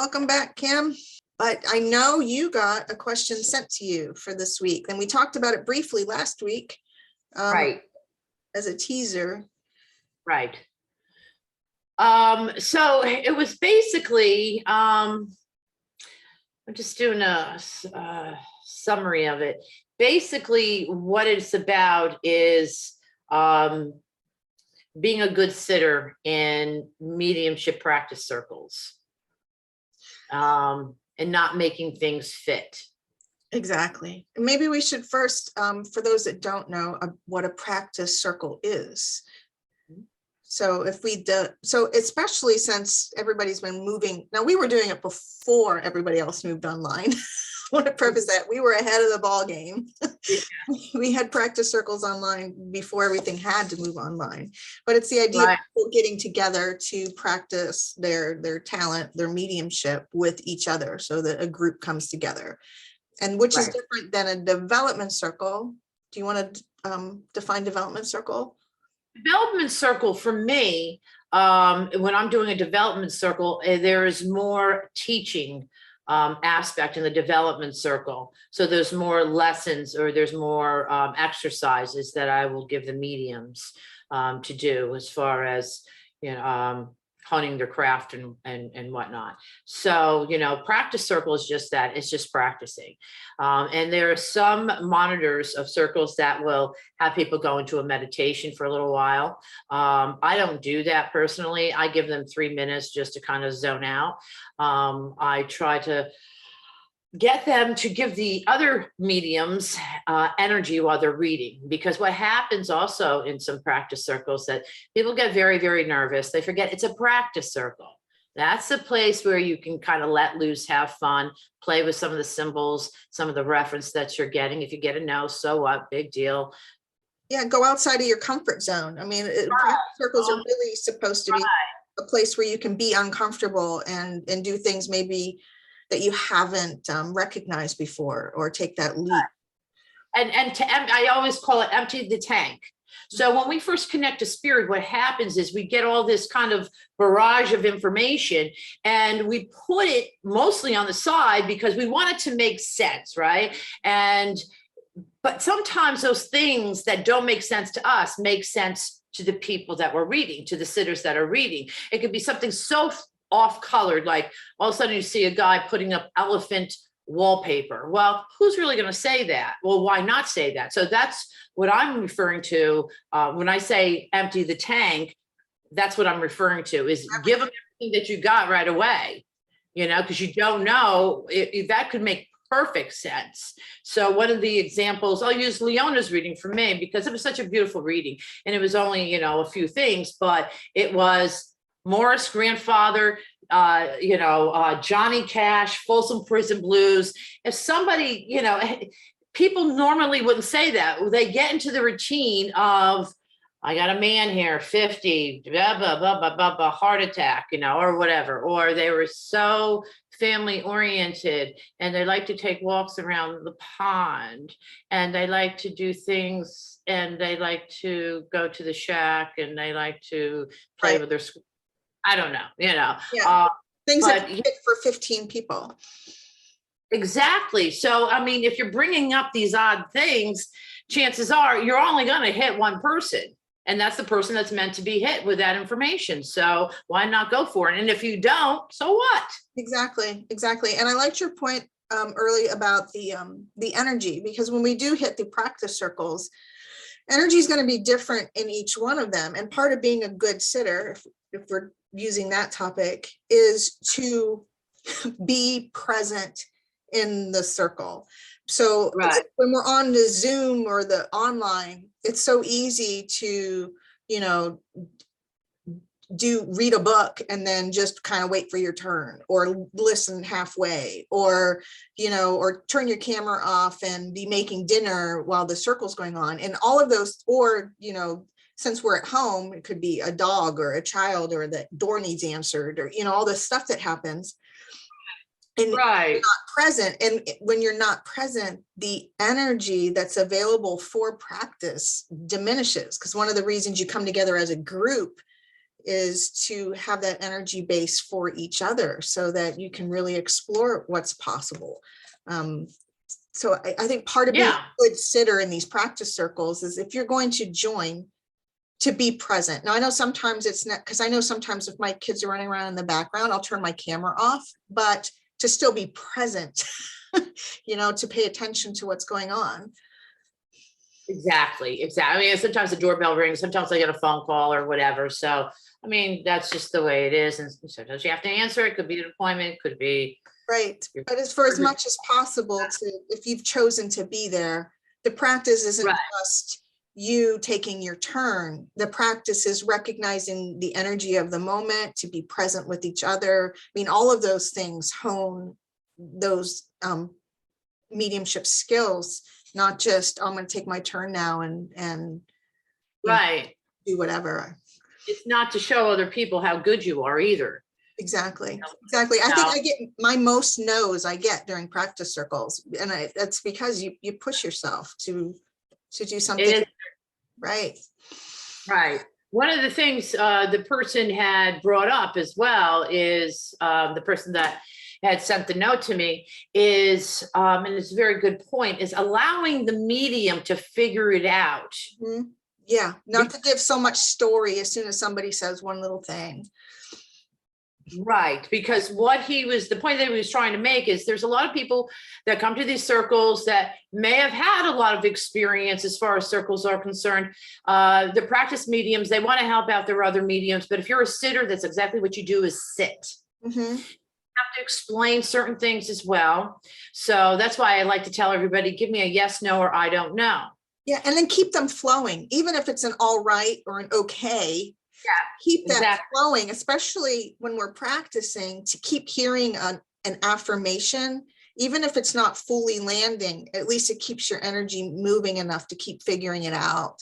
Welcome back, Kim. But I know you got a question sent to you for this week, and we talked about it briefly last week. Right. As a teaser. Right. So it was basically, I'm just doing a summary of it. Basically, what it's about is being a good sitter in mediumship practice circles, and not making things fit. Exactly. Maybe we should first, for those that don't know, what a practice circle is. So if we do, so especially since everybody's been moving, now we were doing it before everybody else moved online. I want to preface that we were ahead of the ball game. Yeah. We had practice circles online before everything had to move online. But it's the idea of people getting together to practice their talent, their mediumship with each other, so that a group comes together. And which is different than a development circle. Do you want to define development circle? Development circle for me, when I'm doing a development circle, there is more teaching aspect in the development circle. So there's more lessons, or there's more exercises that I will give the mediums to do, as far as, honing their craft and whatnot. So, practice circle is just that. It's just practicing. And there are some monitors of circles that will have people go into a meditation for a little while. I don't do that personally. I give them 3 minutes just to kind of zone out. I try to get them to give the other mediums energy while they're reading, because what happens also in some practice circles, that people get very, very nervous. They forget it's a practice circle. That's the place where you can kind of let loose, have fun, play with some of the symbols, some of the reference that you're getting. If you get a no, so what? Big deal. Yeah, go outside of your comfort zone. I mean, practice circles are really supposed to be a place where you can be uncomfortable and do things maybe that you haven't recognized before, or take that leap. And I always call it empty the tank. So when we first connect to spirit, what happens is we get all this kind of barrage of information, and we put it mostly on the side because we want it to make sense, right? But sometimes those things that don't make sense to us make sense to the people that we're reading, to the sitters that are reading. It could be something so off-colored, like all of a sudden you see a guy putting up elephant wallpaper. Well, who's really going to say that? Well, why not say that? So that's what I'm referring to when I say empty the tank. That's what I'm referring to, is give them everything that you got right away, because you don't know that could make perfect sense. So one of the examples, I'll use Leona's reading for me, because it was such a beautiful reading, and it was only, a few things, but it was Morris grandfather, Johnny Cash, Folsom Prison Blues. If somebody, people normally wouldn't say that. They get into the routine of, I got a man here, 50, blah, blah, blah, blah, blah, blah, heart attack, or whatever. Or they were so family oriented, and they like to take walks around the pond, and they like to do things, and they like to go to the shack, and they like to play with their school. I don't know, Yeah. Things that fit for 15 people. Exactly. So, I mean, if you're bringing up these odd things, chances are you're only going to hit one person, and that's the person that's meant to be hit with that information. So why not go for it? And if you don't, so what? Exactly. And I liked your point early about the energy, because when we do hit the practice circles, energy is going to be different in each one of them. And part of being a good sitter, if we're using that topic, is to be present in the circle. So when we're on the Zoom or the online, it's so easy to, read a book and then just kind of wait for your turn, or listen halfway, or, or turn your camera off and be making dinner while the circle's going on. And all of those, or, since we're at home, it could be a dog or a child, or the door needs answered, or, all the stuff that happens. And you're not present. And when you're not present, the energy that's available for practice diminishes, because one of the reasons you come together as a group is to have that energy base for each other so that you can really explore what's possible. So I think part of being a good sitter in these practice circles is if you're going to join, to be present. Now, I know sometimes it's not, because I know sometimes if my kids are running around in the background, I'll turn my camera off, but to still be present, to pay attention to what's going on. Exactly. I mean, sometimes the doorbell rings, sometimes I get a phone call or whatever. So, I mean, that's just the way it is. And sometimes you have to answer. It could be an appointment, could be. Right. But as much as possible, if you've chosen to be there, the practice isn't just you taking your turn. The practice is recognizing the energy of the moment, to be present with each other. I mean, all of those things hone those mediumship skills, not just, I'm going to take my turn now and do whatever. It's not to show other people how good you are either. Exactly. I think I get my most no's I get during practice circles, and that's because you push yourself to do something. Right. One of the things the person had brought up as well is the person that had sent the note to me is, and it's a very good point, is allowing the medium to figure it out. Mm-hmm. Yeah, not to give so much story as soon as somebody says one little thing. Right, because the point that he was trying to make is there's a lot of people that come to these circles that may have had a lot of experience as far as circles are concerned. The practice mediums, they want to help out their other mediums, but if you're a sitter, that's exactly what you do, is sit. Mm-hmm. You have to explain certain things as well. So that's why I like to tell everybody, give me a yes, no, or I don't know. Yeah, and then keep them flowing, even if it's an all right or an okay. Keep that flowing, especially when we're practicing, to keep hearing an affirmation, even if it's not fully landing. At least it keeps your energy moving enough to keep figuring it out.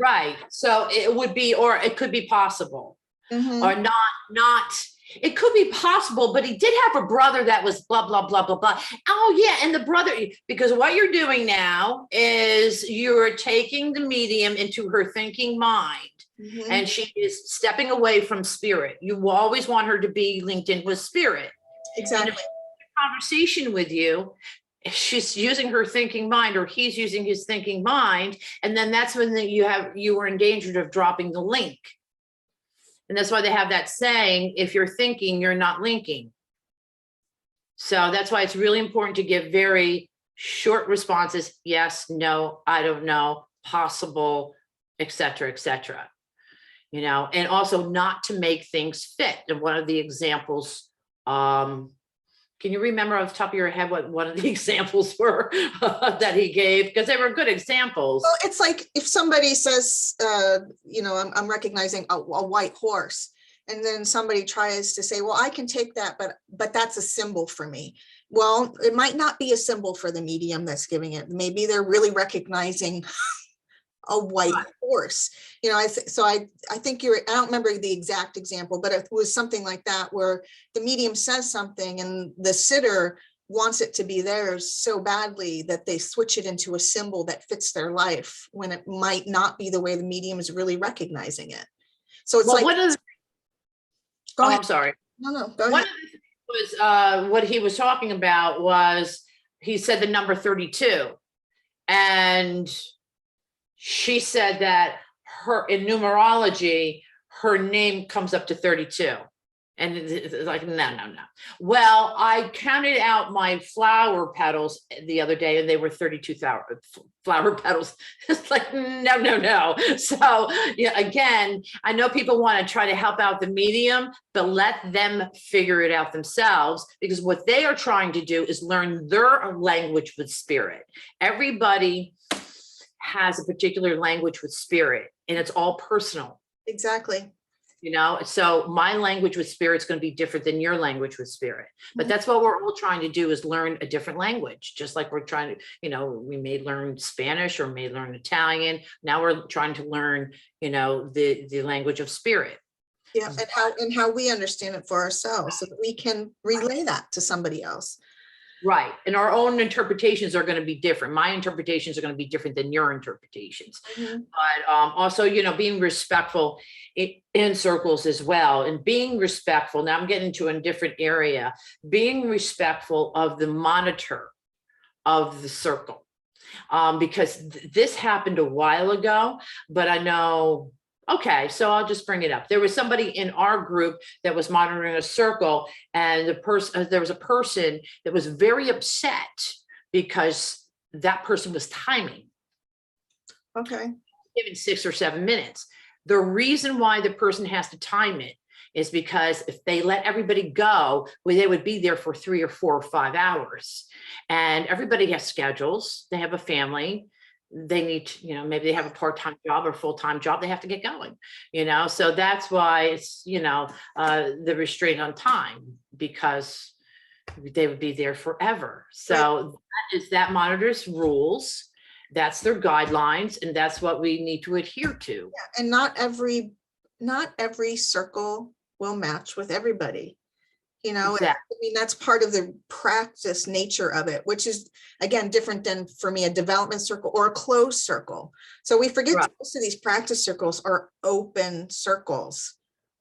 Right. So it would be, or it could be possible, or not. It could be possible, but he did have a brother that was blah, blah, blah, blah, blah. Oh yeah. And the brother, because what you're doing now is you're taking the medium into her thinking mind. Mm-hmm. And she is stepping away from spirit. You always want her to be linked in with spirit. Exactly. And if she's in a conversation with you, she's using her thinking mind, or he's using his thinking mind. And then that's when you are in danger of dropping the link. And that's why they have that saying, if you're thinking, you're not linking. So that's why it's really important to give very short responses. Yes, no, I don't know, possible, etc., etc. And also not to make things fit. And one of the examples, can you remember off the top of your head what one of the examples were that he gave? Because they were good examples. Well, it's like if somebody says, I'm recognizing a white horse, and then somebody tries to say, well, I can take that, but that's a symbol for me. Well, it might not be a symbol for the medium that's giving it. Maybe they're really recognizing a white horse. I think I don't remember the exact example, but it was something like that, where the medium says something and the sitter wants it to be theirs so badly that they switch it into a symbol that fits their life, when it might not be the way the medium is really recognizing it. So it's I'm sorry. No, go ahead. One of the things was what he was talking about was, he said the number 32, and she said that in numerology, her name comes up to 32. And it's like, no. Well, I counted out my flower petals the other day, and they were 32 flower petals. It's like, no. So yeah, again, I know people want to try to help out the medium, but let them figure it out themselves, because what they are trying to do is learn their language with spirit. Everybody has a particular language with spirit, and it's all personal. Exactly. So my language with spirit is going to be different than your language with spirit. But that's what we're all trying to do, is learn a different language. Just like we're trying to, we may learn Spanish or may learn Italian. Now we're trying to learn, the language of spirit. Yeah, and how we understand it for ourselves, so that we can relay that to somebody else. Right. And our own interpretations are going to be different. My interpretations are going to be different than your interpretations. Mhm. But also, being respectful in circles as well. And being respectful. Now I'm getting into a different area. Being respectful of the monitor of the circle. Because this happened a while ago, but I know, okay, so I'll just bring it up. There was somebody in our group that was monitoring a circle, and there was a person that was very upset because that person was timing, Okay. given 6 or 7 minutes. The reason why the person has to time it is because if they let everybody go, well, they would be there for 3 or 4 or 5 hours. And everybody has schedules. They have a family. They need to, maybe they have a part-time job or full-time job. They have to get going, so that's why it's, the restraint on time, because they would be there forever. So that is that monitor's rules. That's their guidelines, and that's what we need to adhere to. Yeah, and not every circle will match with everybody. Exactly. I mean, that's part of the practice nature of it, which is, again, different than, for me, a development circle or a closed circle. So we forget Right. that most of these practice circles are open circles,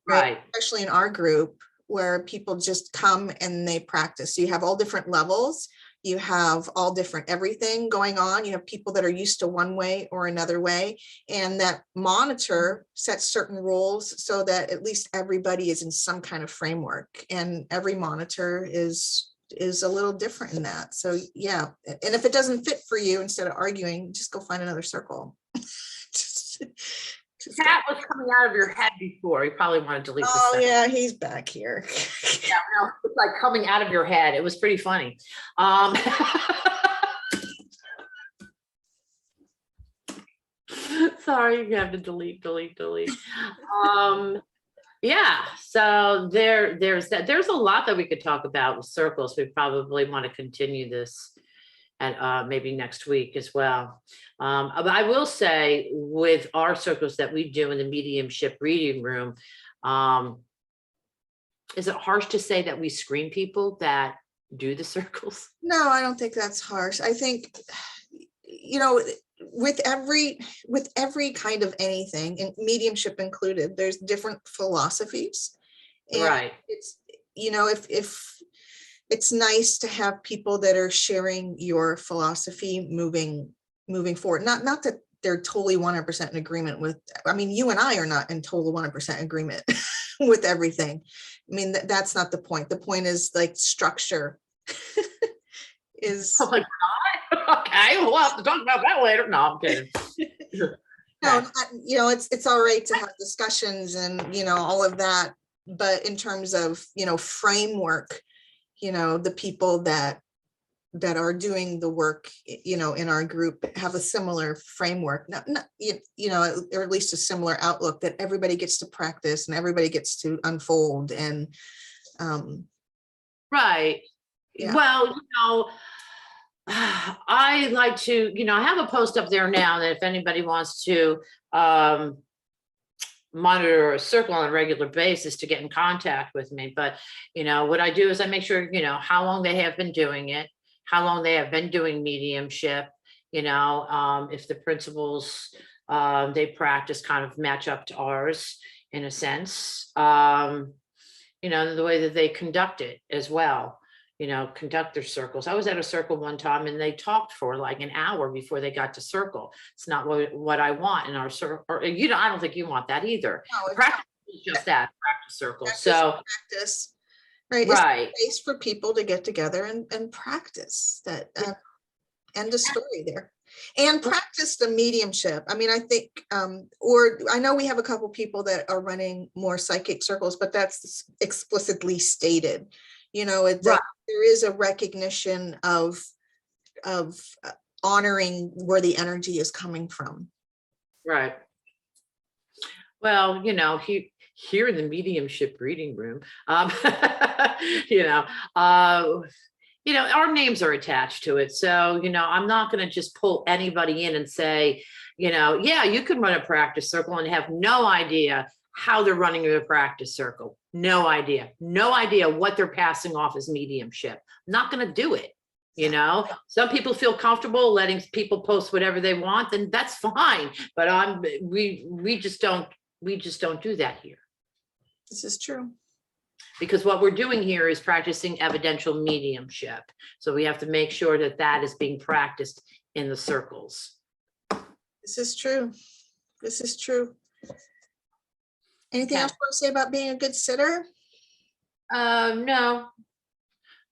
Right. Especially in our group, where people just come and they practice. So you have all different levels. You have all different everything going on. You have people that are used to one way or another way, and that monitor sets certain rules so that at least everybody is in some kind of framework, and every monitor is a little different in that. So yeah, and if it doesn't fit for you, instead of arguing, just go find another circle. That was coming out of your head before. You probably want to delete this. Oh yeah, he's back here. Yeah, no, it's like coming out of your head. It was pretty funny. Sorry, you have to delete. Yeah, so there's that. There's a lot that we could talk about with circles. We probably want to continue this and maybe next week as well. But I will say, with our circles that we do in the mediumship reading room, is it harsh to say that we screen people that do the circles? No, I don't think that's harsh. I think, with every kind of anything, and mediumship included, there's different philosophies. And Right. it's, if it's nice to have people that are sharing your philosophy moving forward. Not that they're totally 100% in agreement with, I mean, you and I are not in total 100% agreement with everything. I mean, that's not the point. The point is, like, structure is. Oh my God. Okay, we'll have to talk about that later. No, I'm kidding. No, it's all right to have discussions and, all of that. But in terms of, framework, the people that are doing the work, in our group have a similar framework, not, or at least a similar outlook, that everybody gets to practice and everybody gets to unfold. And Right. Yeah. Well, I like to, I have a post up there now that if anybody wants to monitor a circle on a regular basis, to get in contact with me. But, what I do is I make sure, how long they have been doing it, how long they have been doing mediumship, if the principles they practice kind of match up to ours in a sense, the way that they conduct it as well. Conduct their circles. I was at a circle one time and they talked for like an hour before they got to circle. It's not what I want in our circle. Or, I don't think you want that either. No, Practice is just that, practice circle. So practice, right? Right. It's a place for people to get together and practice that. End of story there. And practice the mediumship. I mean, I think, or I know we have a couple people that are running more psychic circles, but that's explicitly stated. Right. There is a recognition of honoring where the energy is coming from. Right. Well, here in the mediumship reading room, our names are attached to it. So, I'm not going to just pull anybody in and say, yeah, you can run a practice circle and have no idea how they're running their practice circle. No idea what they're passing off as mediumship. I'm not going to do it. You know, some people feel comfortable letting people post whatever they want, then that's fine. But we just don't do that here. This is true. Because what we're doing here is practicing evidential mediumship. So we have to make sure that that is being practiced in the circles. This is true. This is true. Anything Okay. else you want to say about being a good sitter? No,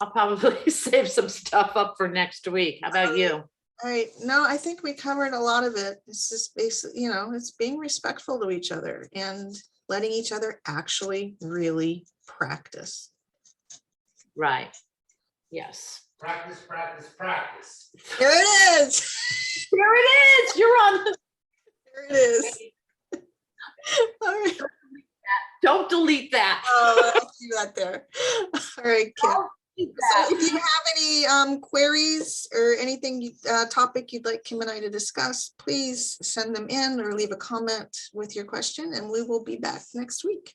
I'll probably save some stuff up for next week. How about you? All right. No, I think we covered a lot of it. It's just basically, you know, it's being respectful to each other and letting each other actually really practice. Right. Yes. Practice, practice, practice. There it is. There it is. You're on. There it is. All right. Don't delete that. Oh, I'll see that there. All right, Kim. So if you have any queries or anything, topic you'd like Kim and I to discuss, please send them in or leave a comment with your question, and we will be back next week.